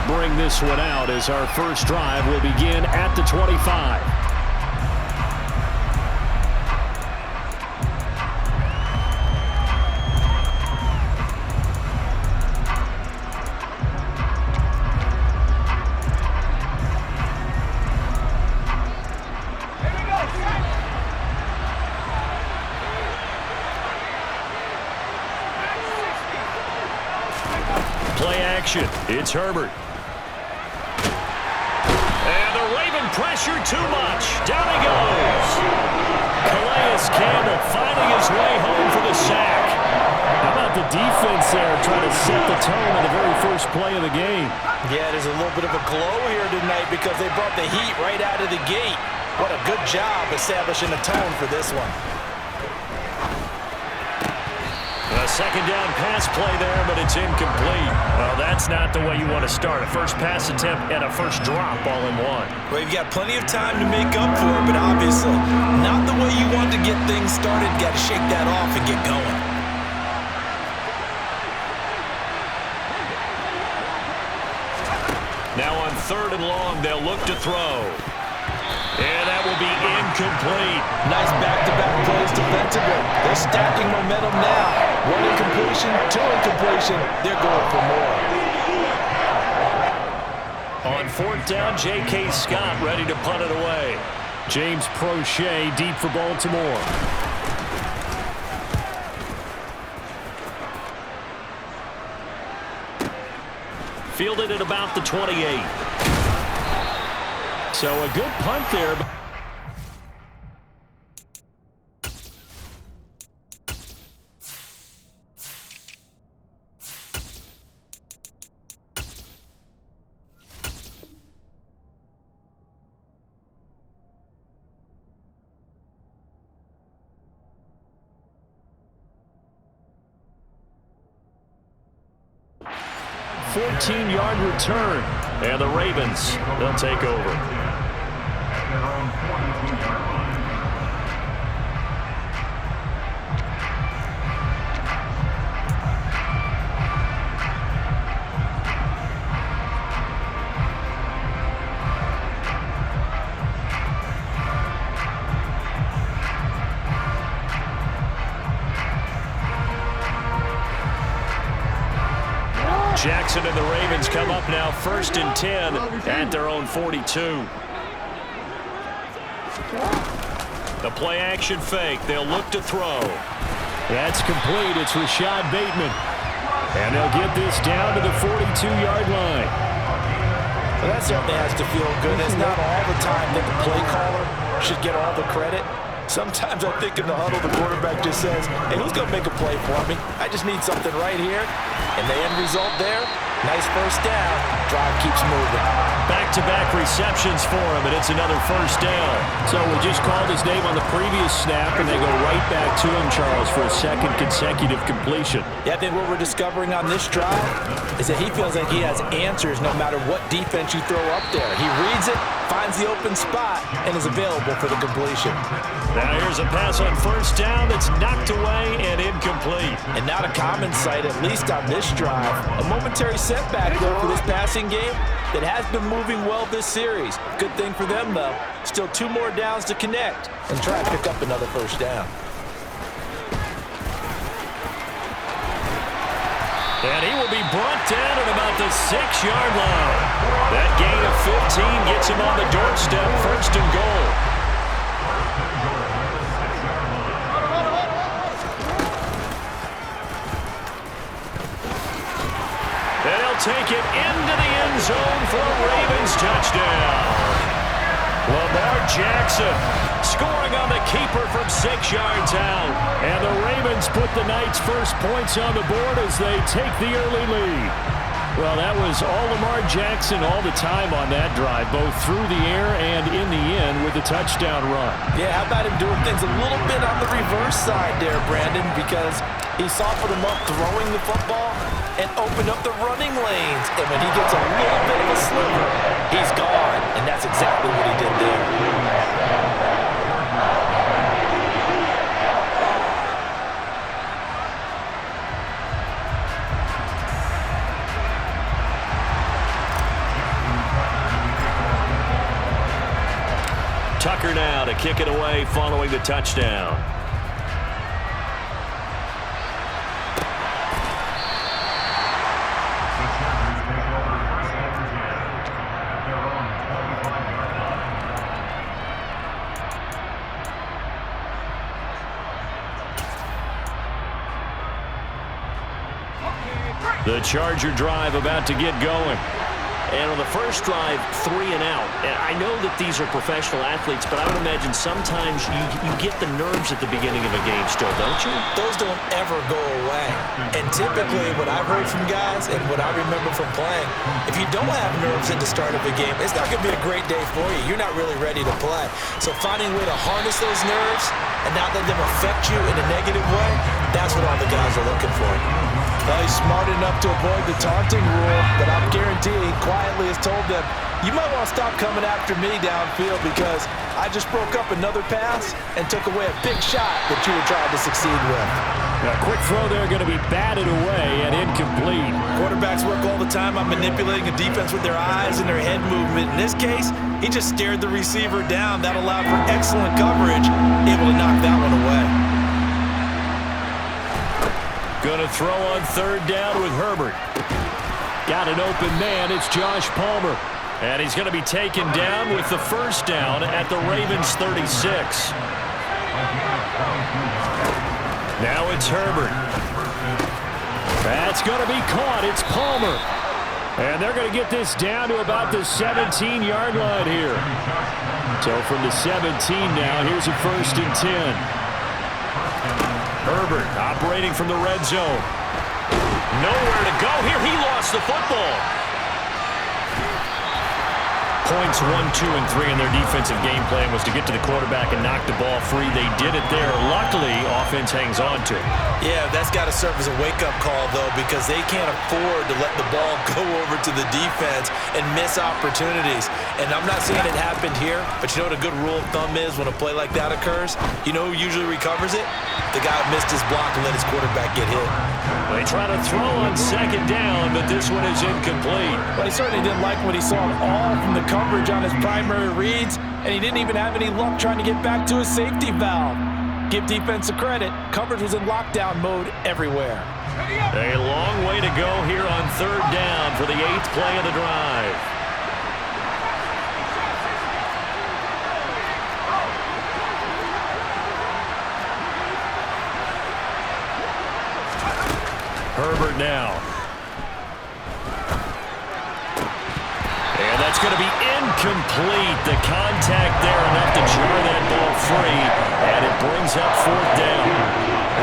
bring this one out as our first drive will begin at the 25. Play action. It's Herbert. And the Raven pressure too much. Down he goes. Calais Campbell finding his way home for the sack. How about the defense there trying to set the tone on the very first play of the game? Yeah, there's a little bit of a glow here tonight because they brought the heat right out of the gate. What a good job establishing the tone for this one. A second down pass play there, but it's incomplete. Well, that's not the way you want to start. A first pass attempt and a first drop all in one. Well, you've got plenty of time to make up for it, but obviously not the way you want to get things started. Got to shake that off and get going. Now on 3rd and long, they'll look to throw. And that will be incomplete. Nice back-to-back plays defensively. They're stacking momentum now. 1 incompletion, 2 incompletion. They're going for more. On 4th down, J.K. Scott ready to punt it away. James Prochet deep for Baltimore. Fielded at about the 28. So a good punt there. 14-yard return. And the Ravens, they'll take over. Jackson and the Ravens come up now 1st and 10 at their own 42. The play action fake. They'll look to throw. That's complete. It's Rashad Bateman. And they'll get this down to the 42-yard line. Well, that certainly has to feel good. It's not all the time that the play caller should get all the credit. Sometimes I think in the huddle, the quarterback just says, hey, who's going to make a play for me? I just need something right here. And the end result there, nice first down. Drive keeps moving. Back-to-back receptions for him, and it's another first down. So we just called his name on the previous snap, and they go right back to him, Charles, for a second consecutive completion. Yeah, I think what we're discovering on this drive is that he feels like he has answers no matter what defense you throw up there. He reads it, finds the open spot, and is available for the completion. Now here's a pass on first down that's knocked away and incomplete. And not a common sight, at least on this drive. A momentary setback, though, for this passing game that has been moving well this series. Good thing for them, though. Still 2 more downs to connect and try to pick up another first down. And he will be brought down at about the 6-yard line. That gain of 15 gets him on the doorstep, 1st and goal. They'll take it into the end zone for a Ravens touchdown. Lamar Jackson scoring on the keeper from 6 yards out. And the Ravens put the Knights' first points on the board as they take the early lead. Well, that was all Lamar Jackson all the time on that drive, both through the air and in the end with the touchdown run. Yeah, how about him doing things a little bit on the reverse side there, Brandon, because he softened him up throwing the football and opened up the running lanes. And when he gets a little bit of a sliver, he's gone. And that's exactly what he did there. Tucker now to kick it away following the touchdown. The Charger drive about to get going. And on the first drive, 3 and out. And I know that these are professional athletes, but I would imagine sometimes you get the nerves at the beginning of a game still, don't you? Those don't ever go away. And typically what I've heard from guys and what I remember from playing, if you don't have nerves at the start of a game, it's not going to be a great day for you. You're not really ready to play. So finding a way to harness those nerves and not let them affect you in a negative way, that's what all the guys are looking for. Well, he's smart enough to avoid the taunting rule, but I'm guaranteeing he quietly has told them, you might want to stop coming after me downfield because I just broke up another pass and took away a big shot that you were trying to succeed with. A quick throw there going to be batted away and incomplete. Quarterbacks work all the time on manipulating a defense with their eyes and their head movement. In this case, he just stared the receiver down. That allowed for excellent coverage, able to knock that one away. Going to throw on third down with Herbert. Got an open man. It's Josh Palmer. And he's going to be taken down with the first down at the Ravens 36. Now it's Herbert. That's going to be caught. It's Palmer. And they're going to get this down to about the 17-yard line here. So from the 17 now, here's a 1st and 10. Herbert operating from the red zone. Nowhere to go here. He lost the football. Points 1, 2, and 3 in their defensive game plan was to get to the quarterback and knock the ball free. They did it there. Luckily, offense hangs on to it. Yeah, that's got to serve as a wake-up call, though, because they can't afford to let the ball go over to the defense and miss opportunities. And I'm not saying it happened here, but you know what a good rule of thumb is when a play like that occurs? You know who usually recovers it? The guy who missed his block and let his quarterback get hit. They try to throw on second down, but this one is incomplete. Well, he certainly didn't like what he saw at all from the coverage on his primary reads, and he didn't even have any luck trying to get back to his safety valve. Give defense a credit. Coverage was in lockdown mode everywhere. A long way to go here on third down for the 8th play of the drive. Herbert now. And that's going to be incomplete. The contact there enough to jar that ball free, and it brings up 4th down.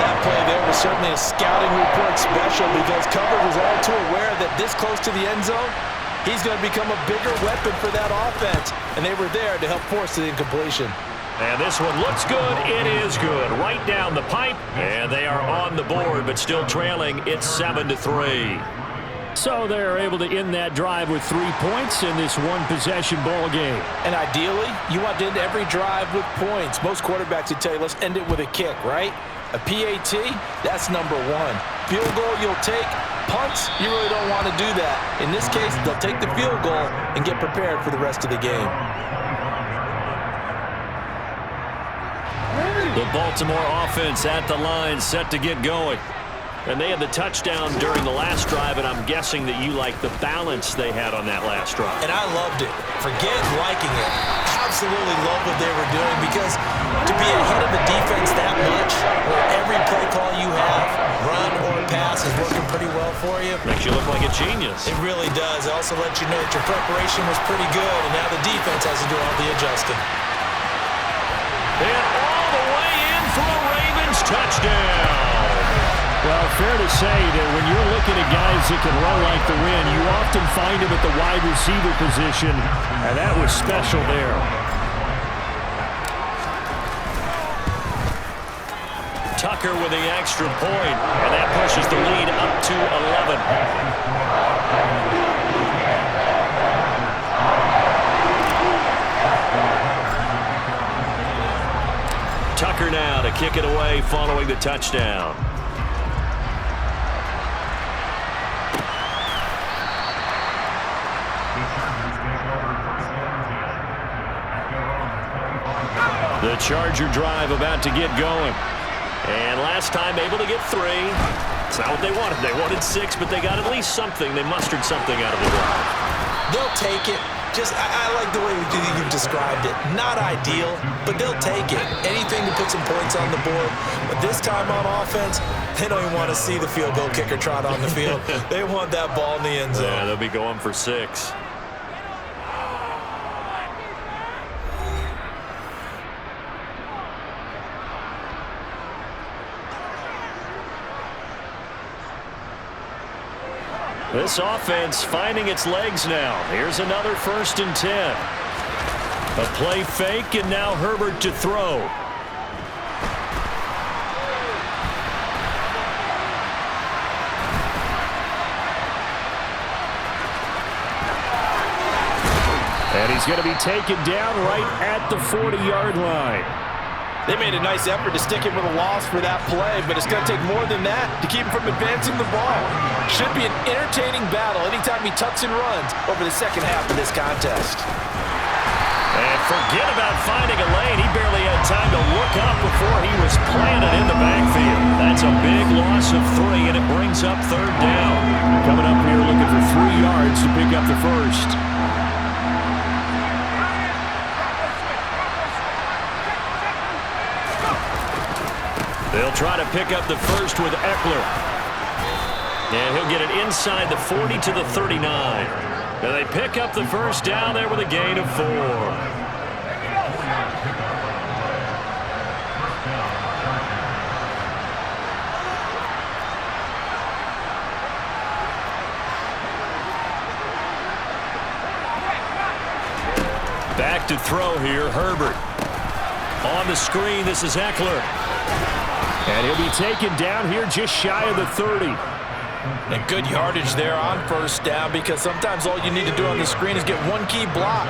That play there was certainly a scouting report special because coverage was all too aware that this close to the end zone, he's going to become a bigger weapon for that offense, and they were there to help force the incompletion. And this one looks good. It is good. Right down the pipe. And they are on the board, but still trailing. It's 7-3. So they're able to end that drive with 3 points in this one-possession ball game. And ideally, you want to end every drive with points. Most quarterbacks would tell you, let's end it with a kick, right? A PAT, that's number 1. Field goal you'll take. Punts, you really don't want to do that. In this case, they'll take the field goal and get prepared for the rest of the game. The Baltimore offense at the line, set to get going. And they had the touchdown during the last drive, and I'm guessing that you like the balance they had on that last drive. And I loved it. Forget liking it. Absolutely love what they were doing because to be ahead of the defense that much, where every play call you have, run or pass, is working pretty well for you. Makes you look like a genius. It really does. It also lets you know that your preparation was pretty good, and now the defense has to do all the adjusting. And all the way in for a Ravens touchdown. Well, fair to say that when you're looking at guys that can run like the wind, you often find them at the wide receiver position, and that was special there. Tucker with the extra point, and that pushes the lead up to 11. Tucker now to kick it away following the touchdown. The Charger drive about to get going. And last time able to get 3. It's not what they wanted. They wanted 6, but they got at least something. They mustered something out of the drive. They'll take it. I like the way you've described it. Not ideal, but they'll take it. Anything to put some points on the board. But this time on offense, they don't even want to see the field goal kicker trot on the field. They want that ball in the end zone. Yeah, they'll be going for 6. This offense finding its legs now. Here's another 1st and 10. A play fake, and now Herbert to throw. And he's going to be taken down right at the 40-yard line. They made a nice effort to stick him with a loss for that play, but it's going to take more than that to keep him from advancing the ball. Should be an entertaining battle anytime he tucks and runs over the second half of this contest. And forget about finding a lane. He barely had time to look up before he was planted in the backfield. That's a big loss of 3, and it brings up 3rd down. Coming up here looking for 3 yards to pick up the first. They'll try to pick up the first with Eckler. And he'll get it inside the 40 to the 39. And they pick up the first down there with a gain of 4. Back to throw here, Herbert. On the screen, this is Eckler. And he'll be taken down here just shy of the 30. And good yardage there on 1st down, because sometimes all you need to do on the screen is get one key block.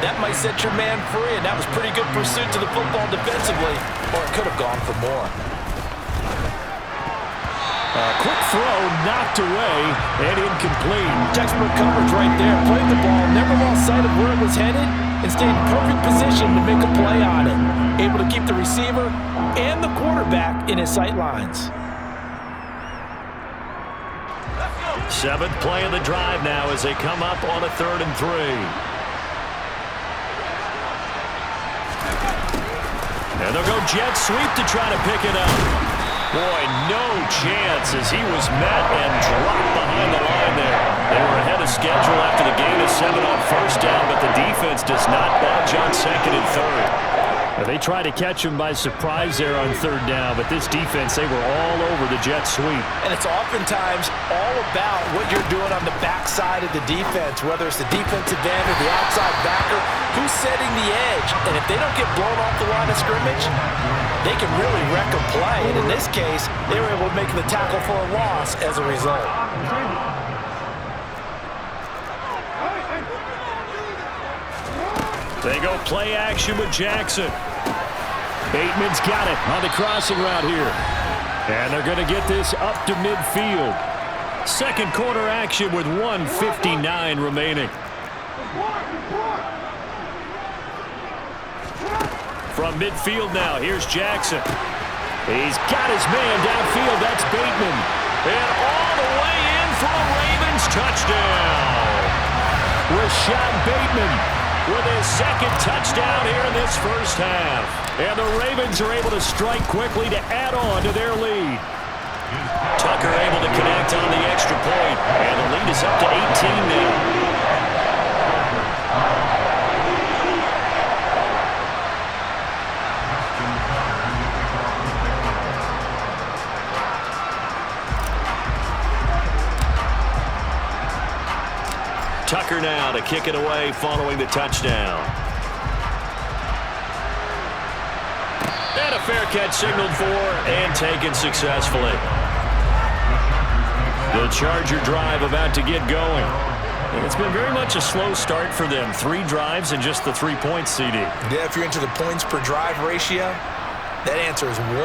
That might set your man free, and that was pretty good pursuit to the football defensively, or it could have gone for more. Quick throw, knocked away, and incomplete. Textbook coverage right there. Played the ball, never lost sight of where it was headed, and stayed in perfect position to make a play on it. Able to keep the receiver and the quarterback in his sight lines. 7th play of the drive now as they come up on a 3rd and 3. And they'll go jet sweep to try to pick it up. Boy, no chance as he was met and dropped behind the line there. They were ahead of schedule after the gain of 7 on 1st down, but the defense does not budge on 2nd and 3rd. They tried to catch him by surprise there on 3rd down, but this defense, they were all over the jet sweep. And it's oftentimes all about what you're doing on the backside of the defense, whether it's the defensive end or the outside backer, who's setting the edge. And if they don't get blown off the line of scrimmage, they can really wreck a play. And in this case, they were able to make the tackle for a loss as a result. They go play action with Jackson. Bateman's got it on the crossing route here. And they're going to get this up to midfield. 2nd quarter action with 1:59 remaining. From midfield now, here's Jackson. He's got his man downfield. That's Bateman. And all the way in for a Ravens touchdown. Rashad Bateman with his 2nd touchdown here in this 1st half. And the Ravens are able to strike quickly to add on to their lead. Tucker able to connect on the extra point, and the lead is up to 18 now. Tucker now to kick it away following the touchdown. And a fair catch signaled for and taken successfully. The Charger drive about to get going. It's been very much a slow start for them. 3 drives and just the 3 points, CD. Yeah, if you're into the points per drive ratio, that answer is 1.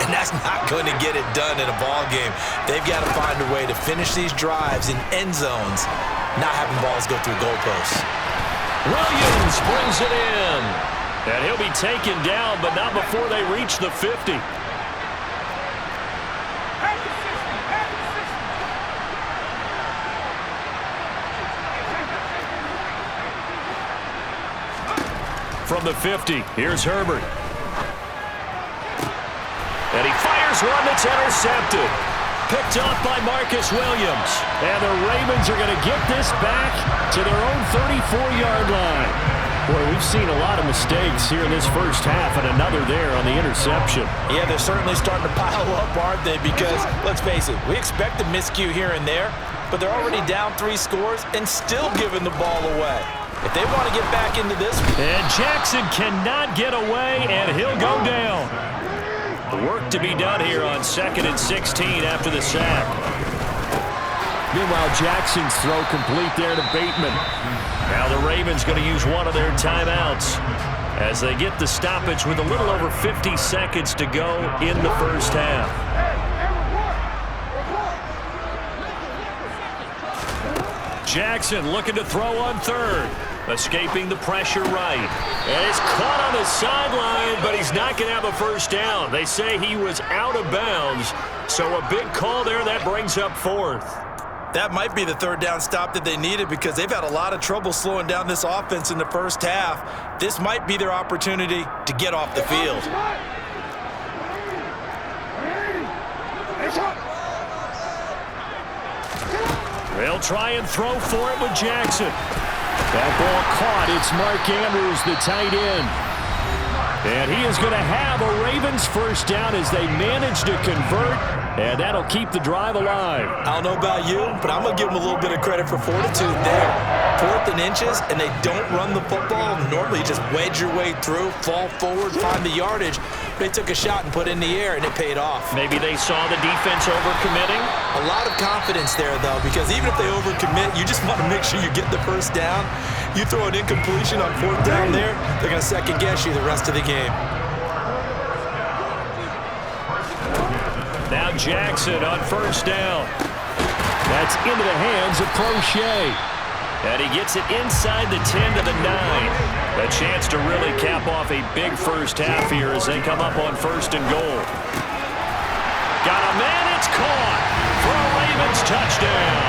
And that's not going to get it done in a ball game. They've got to find a way to finish these drives in end zones, not having balls go through goalposts. Williams brings it in. And he'll be taken down, but not before they reach the 50. From the 50, here's Herbert. And he fires one that's intercepted. Picked off by Marcus Williams. And the Ravens are going to get this back to their own 34-yard line. Boy, we've seen a lot of mistakes here in this first half, and another there on the interception. Yeah, they're certainly starting to pile up, aren't they? Because, let's face it, we expect a miscue here and there, but they're already down 3 scores and still giving the ball away. If they want to get back into this. And Jackson cannot get away, and he'll go down. Work to be done here on 2nd and 16 after the sack. Meanwhile, Jackson's throw complete there to Bateman. Now the Ravens going to use one of their timeouts as they get the stoppage with a little over 50 seconds to go in the first half. Jackson looking to throw on 3rd. Escaping the pressure right. And it's caught on the sideline, but he's not going to have a first down. They say he was out of bounds, so a big call there that brings up 4th. That might be the 3rd down stop that they needed because they've had a lot of trouble slowing down this offense in the first half. This might be their opportunity to get off the field. They'll try and throw for it with Jackson. That ball caught. It's Mark Andrews, the tight end. And he is going to have a Ravens first down as they manage to convert, and that'll keep the drive alive. I don't know about you, but I'm going to give them a little bit of credit for fortitude there. 4th and inches, and they don't run the football. Normally, you just wedge your way through, fall forward, find the yardage. They took a shot and put it in the air, and it paid off. Maybe they saw the defense overcommitting. A lot of confidence there, though, because even if they overcommit, you just want to make sure you get the first down. You throw an incompletion on 4th down there, they're going to second-guess you the rest of the game. Now Jackson on first down. That's into the hands of Crochet. And he gets it inside the 10 to the 9. A chance to really cap off a big first half here as they come up on 1st and goal. Got a man, it's caught for a Ravens touchdown.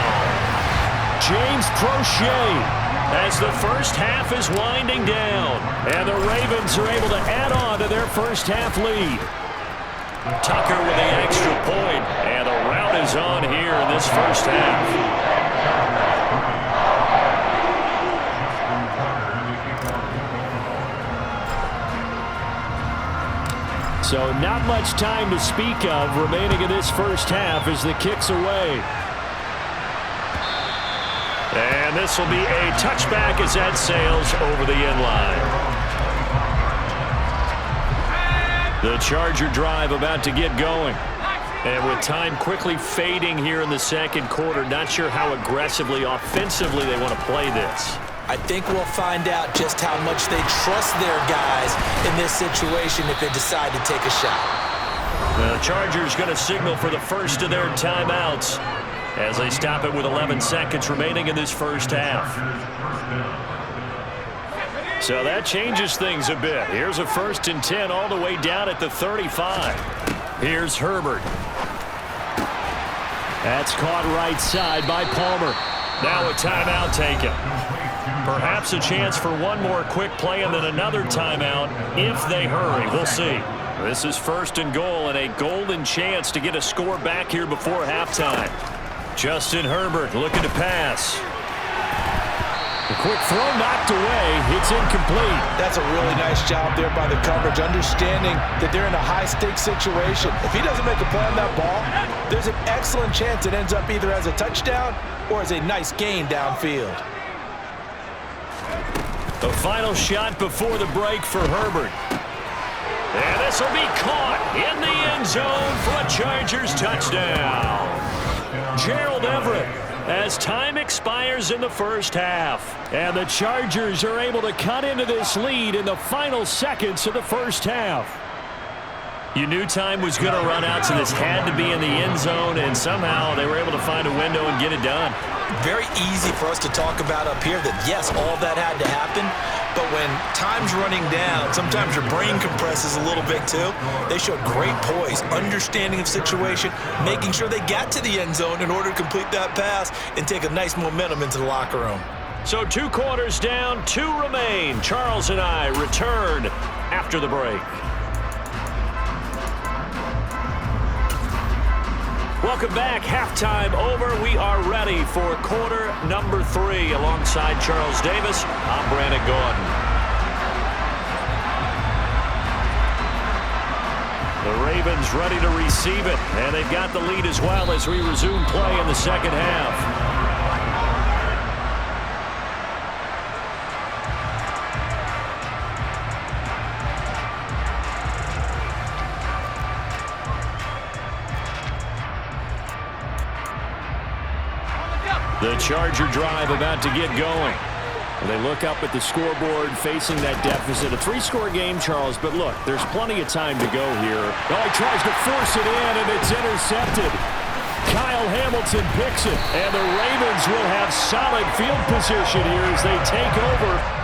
James Crochet as the first half is winding down. And the Ravens are able to add on to their first half lead. Tucker with the extra point, and the rout is on here in this first half. So not much time to speak of remaining in this first half as the kick's away. And this will be a touchback as that sails over the end line. The Charger drive about to get going. And with time quickly fading here in the second quarter, not sure how aggressively, offensively they want to play this. I think we'll find out just how much they trust their guys in this situation if they decide to take a shot. The Chargers going to signal for the first of their timeouts as they stop it with 11 seconds remaining in this first half. So that changes things a bit. Here's a 1st and 10 all the way down at the 35. Here's Herbert. That's caught right side by Palmer. Now a timeout taken. Perhaps a chance for one more quick play and then another timeout if they hurry. We'll see. This is 1st and goal and a golden chance to get a score back here before halftime. Justin Herbert looking to pass. The quick throw knocked away. It's incomplete. That's a really nice job there by the coverage, understanding that they're in a high-stakes situation. If he doesn't make a play on that ball, there's an excellent chance it ends up either as a touchdown or as a nice gain downfield. The final shot before the break for Herbert. And this will be caught in the end zone for a Chargers touchdown. Gerald Everett as time expires in the first half. And the Chargers are able to cut into this lead in the final seconds of the first half. You knew time was going to run out, so this had to be in the end zone, and somehow they were able to find a window and get it done. Very easy for us to talk about up here that, yes, all that had to happen, but when time's running down, sometimes your brain compresses a little bit too. They showed great poise, understanding of situation, making sure they got to the end zone in order to complete that pass and take a nice momentum into the locker room. So 2 quarters down, 2 remain. Charles and I return after the break. Welcome back. Halftime over. We are ready for quarter number 3. Alongside Charles Davis, I'm Brandon Gordon. The Ravens ready to receive it, and they've got the lead as well as we resume play in the second half. The Charger drive about to get going. They look up at the scoreboard facing that deficit. A 3-score game, Charles, but look, there's plenty of time to go here. Oh, he tries to force it in, and it's intercepted. Kyle Hamilton picks it, and the Ravens will have solid field position here as they take over